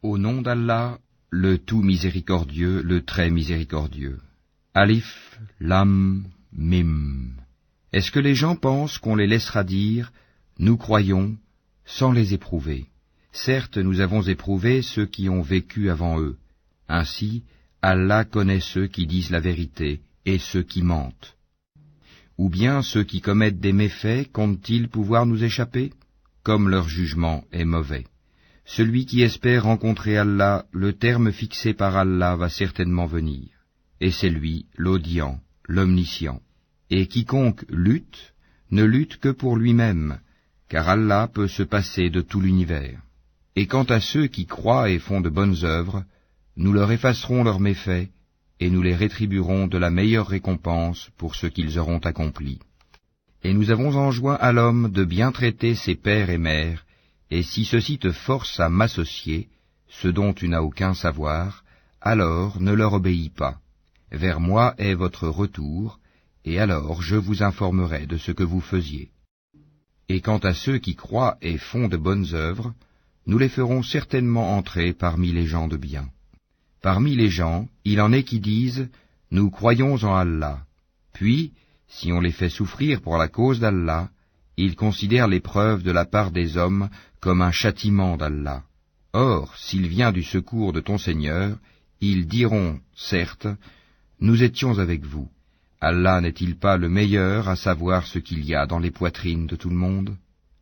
Au nom d'Allah, le tout miséricordieux, le très miséricordieux. Alif, Lam, Mim. Est-ce que les gens pensent qu'on les laissera dire « Nous croyons » sans les éprouver? Certes, nous avons éprouvé ceux qui ont vécu avant eux. Ainsi, Allah connaît ceux qui disent la vérité et ceux qui mentent. Ou bien ceux qui commettent des méfaits comptent-ils pouvoir nous échapper? Comme leur jugement est mauvais. Celui qui espère rencontrer Allah, le terme fixé par Allah va certainement venir. Et c'est lui, l'audient, l'omniscient. Et quiconque lutte, ne lutte que pour lui-même, car Allah peut se passer de tout l'univers. Et quant à ceux qui croient et font de bonnes œuvres, nous leur effacerons leurs méfaits, et nous les rétribuerons de la meilleure récompense pour ce qu'ils auront accompli. Et nous avons enjoint à l'homme de bien traiter ses pères et mères, et si ceux-ci te forcent à m'associer, ce dont tu n'as aucun savoir, alors ne leur obéis pas. Vers moi est votre retour, et alors je vous informerai de ce que vous faisiez. Et quant à ceux qui croient et font de bonnes œuvres, nous les ferons certainement entrer parmi les gens de bien. Parmi les gens, il en est qui disent « Nous croyons en Allah ». Puis, si on les fait souffrir pour la cause d'Allah, ils considèrent l'épreuve de la part des hommes comme un châtiment d'Allah. Or, s'il vient du secours de ton Seigneur, ils diront, certes, « Nous étions avec vous ». Allah n'est-il pas le meilleur à savoir ce qu'il y a dans les poitrines de tout le monde?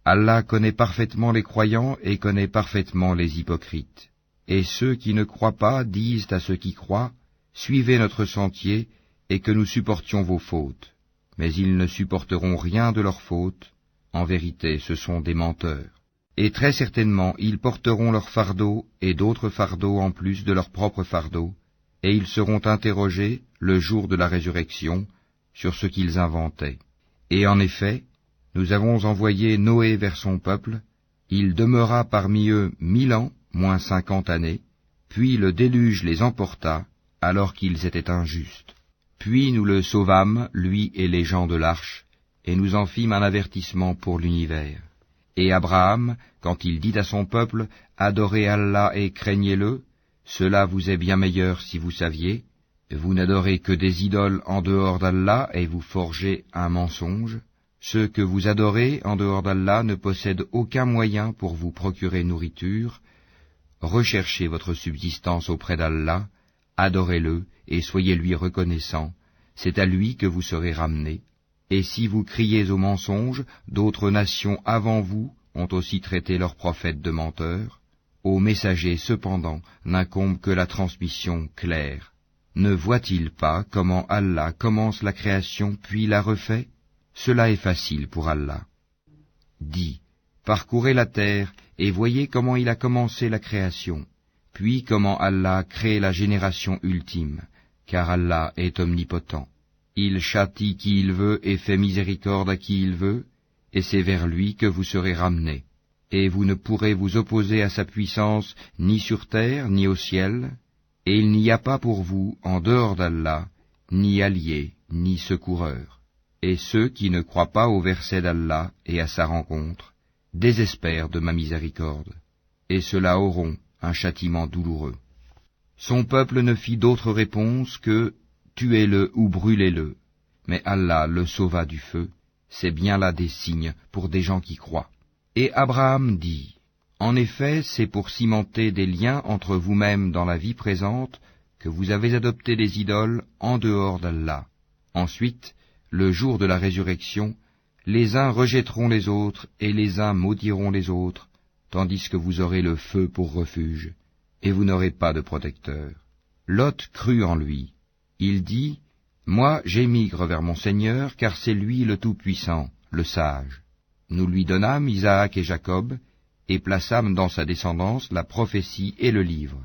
Allah connaît parfaitement les croyants et connaît parfaitement les hypocrites. Et ceux qui ne croient pas disent à ceux qui croient, « Suivez notre sentier, et que nous supportions vos fautes. » Mais ils ne supporteront rien de leurs fautes. En vérité, ce sont des menteurs. Et très certainement, ils porteront leur fardeau et d'autres fardeaux en plus de leur propre fardeau, et ils seront interrogés, le jour de la résurrection, sur ce qu'ils inventaient. Et en effet, nous avons envoyé Noé vers son peuple, il demeura parmi eux 1000 ans, moins 50 années, puis le déluge les emporta, alors qu'ils étaient injustes. Puis nous le sauvâmes, lui et les gens de l'arche, et nous en fîmes un avertissement pour l'univers. Et Abraham, quand il dit à son peuple, « Adorez Allah et craignez-le », cela vous est bien meilleur si vous saviez. Vous n'adorez que des idoles en dehors d'Allah et vous forgez un mensonge. Ceux que vous adorez en dehors d'Allah ne possèdent aucun moyen pour vous procurer nourriture. Recherchez votre subsistance auprès d'Allah, adorez-le et soyez-lui reconnaissants. C'est à lui que vous serez ramenés. Et si vous criez au mensonge, d'autres nations avant vous ont aussi traité leurs prophètes de menteurs. Aux messagers, cependant, n'incombe que la transmission claire. Ne voit-il pas comment Allah commence la création puis la refait? Cela est facile pour Allah. Dis, parcourez la terre et voyez comment il a commencé la création, puis comment Allah crée la génération ultime, car Allah est omnipotent. Il châtie qui il veut et fait miséricorde à qui il veut, et c'est vers lui que vous serez ramenés. Et vous ne pourrez vous opposer à sa puissance ni sur terre ni au ciel, et il n'y a pas pour vous, en dehors d'Allah, ni allié, ni secoureur. Et ceux qui ne croient pas au verset d'Allah et à sa rencontre, désespèrent de ma miséricorde, et ceux-là auront un châtiment douloureux. Son peuple ne fit d'autre réponse que « Tuez-le ou brûlez-le », mais Allah le sauva du feu, c'est bien là des signes pour des gens qui croient. Et Abraham dit, « En effet, c'est pour cimenter des liens entre vous-mêmes dans la vie présente que vous avez adopté des idoles en dehors d'Allah. Ensuite, le jour de la résurrection, les uns rejetteront les autres et les uns maudiront les autres, tandis que vous aurez le feu pour refuge, et vous n'aurez pas de protecteur. » Lot crut en lui. Il dit, « Moi j'émigre vers mon Seigneur, car c'est lui le Tout-Puissant, le Sage. » Nous lui donnâmes Isaac et Jacob, et plaçâmes dans sa descendance la prophétie et le livre.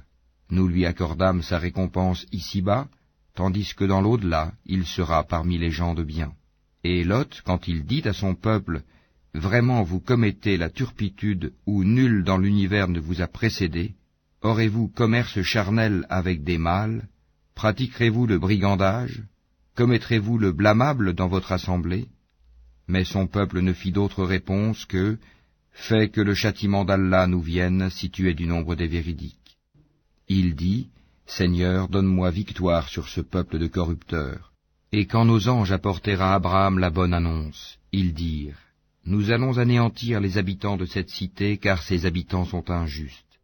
Nous lui accordâmes sa récompense ici-bas, tandis que dans l'au-delà, il sera parmi les gens de bien. Et Lot, quand il dit à son peuple, « Vraiment vous commettez la turpitude où nul dans l'univers ne vous a précédé, aurez-vous commerce charnel avec des mâles? Pratiquerez-vous le brigandage? Commettrez-vous le blâmable dans votre assemblée ?» Mais son peuple ne fit d'autre réponse que « Fais que le châtiment d'Allah nous vienne si tu es du nombre des véridiques. » Il dit, Seigneur, donne-moi victoire sur ce peuple de corrupteurs. Et quand nos anges apportèrent à Abraham la bonne annonce, ils dirent, Nous allons anéantir les habitants de cette cité, car ses habitants sont injustes.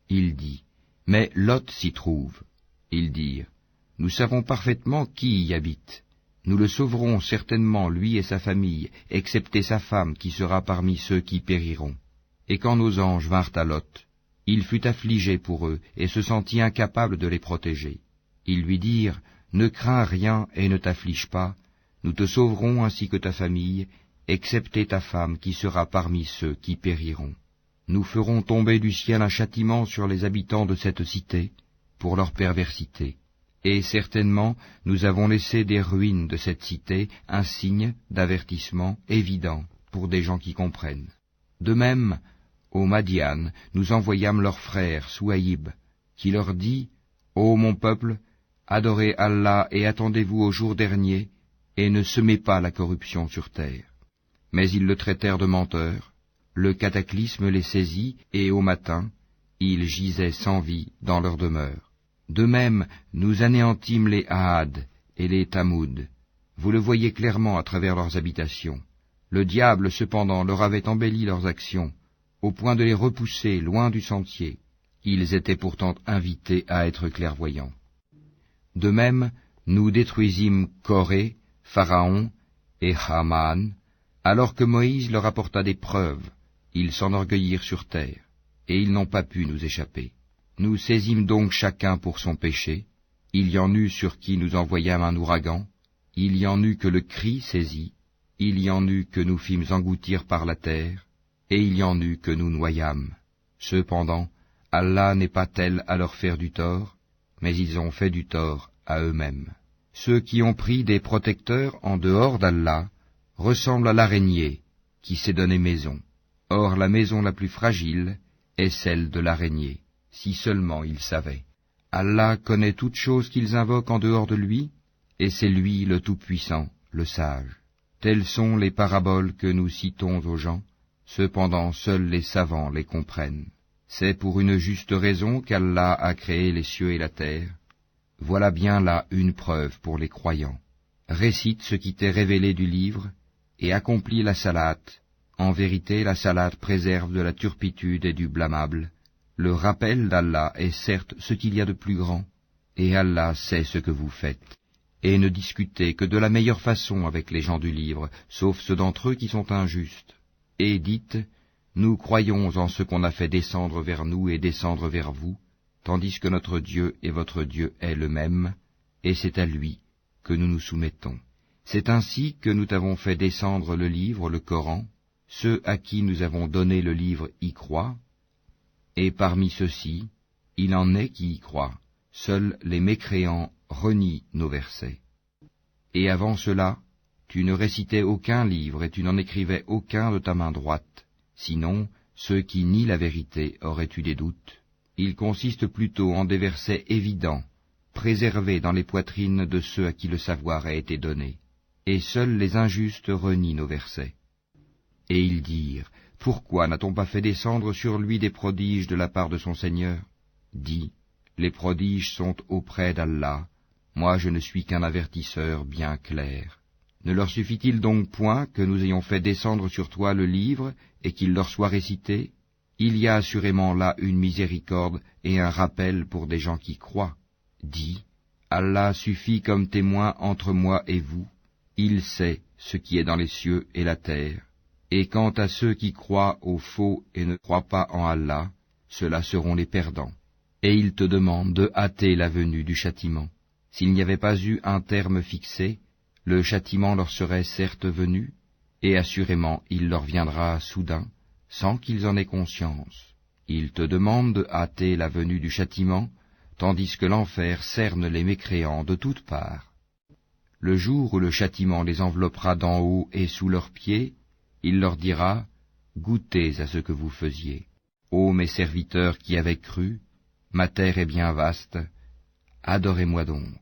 Il dit, Mais Lot s'y trouve. Ils dirent, Nous savons parfaitement qui y habite. Nous le sauverons certainement, lui et sa famille, excepté sa femme, qui sera parmi ceux qui périront. Et quand nos anges vinrent à Lot, il fut affligé pour eux, et se sentit incapable de les protéger. Ils lui dirent, Ne crains rien et ne t'afflige pas, nous te sauverons ainsi que ta famille, excepté ta femme qui sera parmi ceux qui périront. Nous ferons tomber du ciel un châtiment sur les habitants de cette cité, pour leur perversité. Et certainement, nous avons laissé des ruines de cette cité un signe d'avertissement évident pour des gens qui comprennent. De même, au Madian, nous envoyâmes leur frère Souaïb, qui leur dit, Ô mon peuple, adorez Allah et attendez-vous au jour dernier, et ne semez pas la corruption sur terre. Mais ils le traitèrent de menteur, le cataclysme les saisit, et au matin, ils gisaient sans vie dans leur demeure. De même, nous anéantîmes les Ahad et les Tamoud. Vous le voyez clairement à travers leurs habitations. Le diable, cependant, leur avait embelli leurs actions, au point de les repousser loin du sentier. Ils étaient pourtant invités à être clairvoyants. De même, nous détruisîmes Corée, Pharaon et Haman, alors que Moïse leur apporta des preuves. Ils s'enorgueillirent sur terre, et ils n'ont pas pu nous échapper. Nous saisîmes donc chacun pour son péché. Il y en eut sur qui nous envoyâmes un ouragan, il y en eut que le cri saisit, il y en eut que nous fîmes engloutir par la terre, et il y en eut que nous noyâmes. Cependant, Allah n'est pas tel à leur faire du tort, mais ils ont fait du tort à eux-mêmes. Ceux qui ont pris des protecteurs en dehors d'Allah ressemblent à l'araignée qui s'est donné maison. Or la maison la plus fragile est celle de l'araignée. Si seulement ils savaient. Allah connaît toutes choses qu'ils invoquent en dehors de lui, et c'est lui le Tout-Puissant, le Sage. Telles sont les paraboles que nous citons aux gens, cependant seuls les savants les comprennent. C'est pour une juste raison qu'Allah a créé les cieux et la terre. Voilà bien là une preuve pour les croyants. Récite ce qui t'est révélé du livre, et accomplis la salate. En vérité, la salate préserve de la turpitude et du blâmable. Le rappel d'Allah est certes ce qu'il y a de plus grand, et Allah sait ce que vous faites. Et ne discutez que de la meilleure façon avec les gens du livre, sauf ceux d'entre eux qui sont injustes. Et dites, nous croyons en ce qu'on a fait descendre vers nous et descendre vers vous, tandis que notre Dieu et votre Dieu est le même, et c'est à lui que nous nous soumettons. C'est ainsi que nous t'avons fait descendre le livre, le Coran. Ceux à qui nous avons donné le livre y croient, et parmi ceux-ci, il en est qui y croient. Seuls les mécréants renient nos versets. Et avant cela, tu ne récitais aucun livre et tu n'en écrivais aucun de ta main droite. Sinon, ceux qui nient la vérité auraient eu des doutes. Il consiste plutôt en des versets évidents, préservés dans les poitrines de ceux à qui le savoir a été donné. Et seuls les injustes renient nos versets. Et ils dirent, pourquoi n'a-t-on pas fait descendre sur lui des prodiges de la part de son Seigneur? Dis, les prodiges sont auprès d'Allah, moi je ne suis qu'un avertisseur bien clair. Ne leur suffit-il donc point que nous ayons fait descendre sur toi le livre et qu'il leur soit récité? Il y a assurément là une miséricorde et un rappel pour des gens qui croient. Dis, Allah suffit comme témoin entre moi et vous, il sait ce qui est dans les cieux et la terre. Et quant à ceux qui croient au faux et ne croient pas en Allah, ceux-là seront les perdants. Et ils te demandent de hâter la venue du châtiment. S'il n'y avait pas eu un terme fixé, le châtiment leur serait certes venu, et assurément il leur viendra soudain, sans qu'ils en aient conscience. Ils te demandent de hâter la venue du châtiment, tandis que l'enfer cerne les mécréants de toutes parts. Le jour où le châtiment les enveloppera d'en haut et sous leurs pieds, il leur dira, goûtez à ce que vous faisiez. Ô mes serviteurs qui avez cru, ma terre est bien vaste, adorez-moi donc.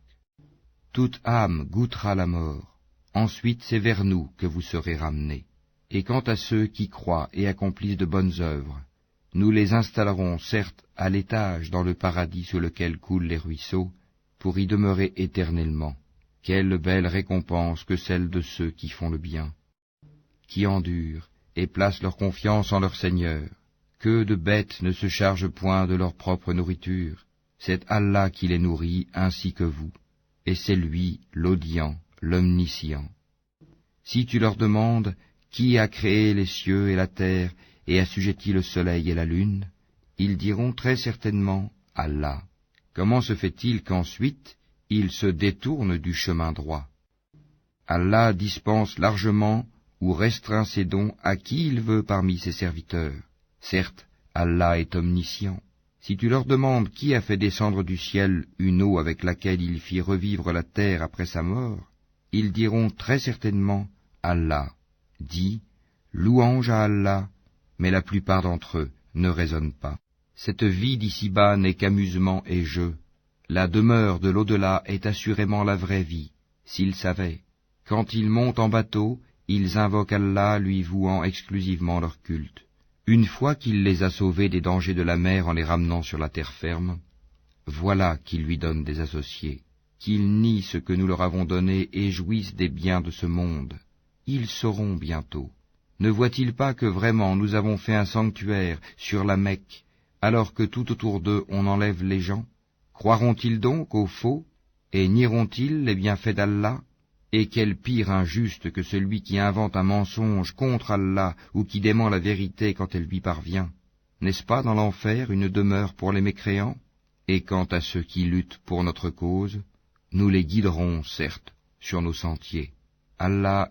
Toute âme goûtera la mort, ensuite c'est vers nous que vous serez ramenés. Et quant à ceux qui croient et accomplissent de bonnes œuvres, Nous les installerons certes à l'étage dans le paradis sous lequel coulent les ruisseaux, pour y demeurer éternellement. Quelle belle récompense que celle de ceux qui font le bien, qui endurent et placent leur confiance en leur Seigneur. Que de bêtes ne se chargent point de leur propre nourriture. C'est Allah qui les nourrit ainsi que vous, et c'est lui l'audient, l'omniscient. Si tu leur demandes qui a créé les cieux et la terre et assujetti le soleil et la lune, ils diront très certainement Allah. Comment se fait-il qu'ensuite ils se détournent du chemin droit? Allah dispense largement ou restreint ses dons à qui il veut parmi ses serviteurs. Certes, Allah est omniscient. Si tu leur demandes qui a fait descendre du ciel une eau avec laquelle il fit revivre la terre après sa mort, ils diront très certainement Allah. Dis, louange à Allah, mais la plupart d'entre eux ne raisonnent pas. Cette vie d'ici-bas n'est qu'amusement et jeu. La demeure de l'au-delà est assurément la vraie vie, s'ils savaient. Quand ils montent en bateau, ils invoquent Allah, lui vouant exclusivement leur culte. Une fois qu'il les a sauvés des dangers de la mer en les ramenant sur la terre ferme, voilà qu'ils lui donnent des associés, qu'ils nient ce que nous leur avons donné et jouissent des biens de ce monde. Ils sauront bientôt. Ne voient-ils pas que vraiment nous avons fait un sanctuaire sur la Mecque, alors que tout autour d'eux on enlève les gens? Croiront-ils donc au faux, et nieront-ils les bienfaits d'Allah? Et quel pire injuste que celui qui invente un mensonge contre Allah ou qui dément la vérité quand elle lui parvient. N'est-ce pas dans l'enfer une demeure pour les mécréants? Et quant à ceux qui luttent pour notre cause, nous les guiderons, certes, sur nos sentiers. Allah